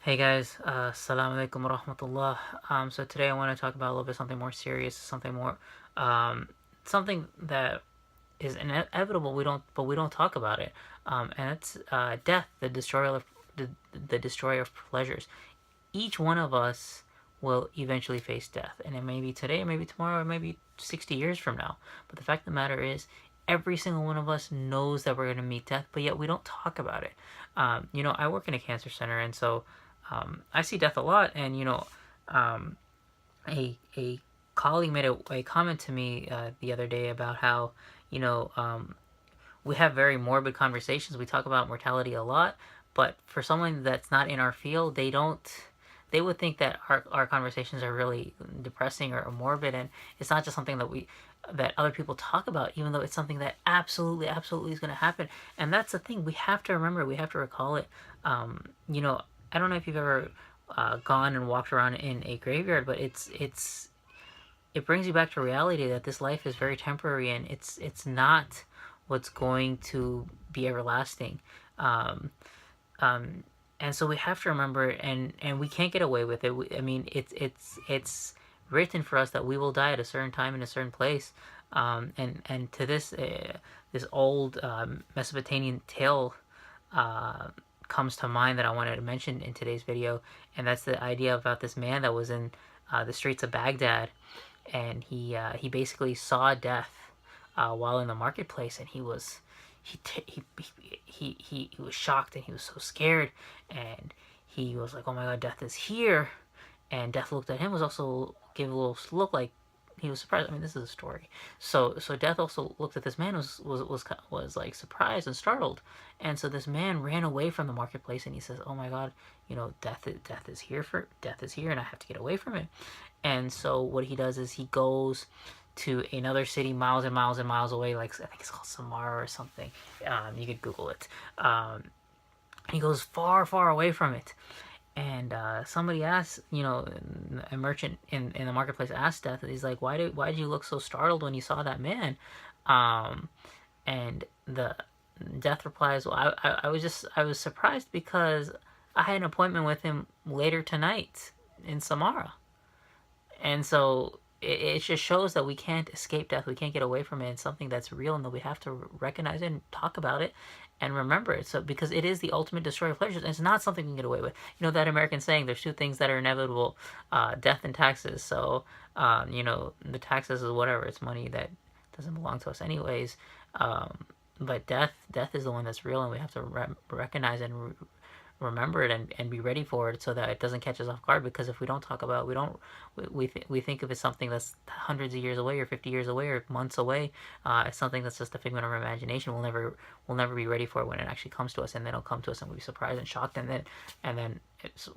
Hey guys, assalamu alaikum wa rahmatullah. So today I want to talk about a little bit something more serious, um, something that is inevitable. We don't talk about it, and it's death, the destroyer of pleasures. Each one of us will eventually face death, and it may be today, maybe tomorrow, or maybe 60 years from now. But the fact of the matter is, every single one of us knows that we're going to meet death, but yet we don't talk about it. I work in a cancer center, and so I see death a lot. And um, a colleague made a comment to me the other day about how you know um, we have very morbid conversations. We talk about mortality a lot, but for someone that's not in our field, they don't. They would think that our conversations are really depressing or morbid, and it's not just something that other people talk about, even though it's something that absolutely is going to happen. And that's the thing. We have to remember. We have to recall it. I don't know if you've ever gone and walked around in a graveyard, but it brings you back to reality that this life is very temporary, and it's not what's going to be everlasting. Um, um, and so we have to remember it, and we can't get away with it. I mean, it's written for us that we will die at a certain time in a certain place. And to this old Mesopotamian tale uh, comes to mind that I wanted to mention in today's video, and that's the idea about this man that was in the streets of Baghdad, and he basically saw death while in the marketplace, and he was shocked, and he was so scared, and he was like, "Oh my God, death is here!" And death looked at him, was also gave a little look like he was surprised. I mean, this is a story. So death also looked at this man, was like surprised and startled, and so this man ran away from the marketplace, and he says, "Oh my God, death is here, and I have to get away from it." And so what he does is he goes to another city miles and miles and miles away, like I think it's called Samara or something. You could Google it. He goes far away from it, and somebody asked, a merchant in the marketplace asked Death, he's like, why did you look so startled when you saw that man? Um, and the Death replies, well, I was surprised because I had an appointment with him later tonight in Samara. And so it just shows that we can't escape death. We can't get away from it. It's something that's real, and that we have to recognize it and talk about it and remember it. So because it is the ultimate destroyer of pleasures, and it's not something we can get away with. You know that American saying, "There's two things that are inevitable: death and taxes." So the taxes is whatever. It's money that doesn't belong to us anyways. But death is the one that's real, and we have to recognize it and remember it, and be ready for it, so that it doesn't catch us off guard. Because if we don't talk about it, we think of it something that's hundreds of years away, or 50 years away, or months away. It's something that's just a figment of our imagination. We'll never be ready for it when it actually comes to us, and then it'll come to us, and we'll be surprised and shocked, and then it's,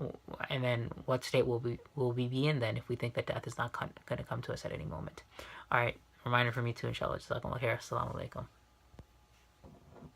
and then what state will we be in then, if we think that death is not going to come to us at any moment? All right, reminder for me too, inshallah. Jazakumullah khair. Assalamu alaikum.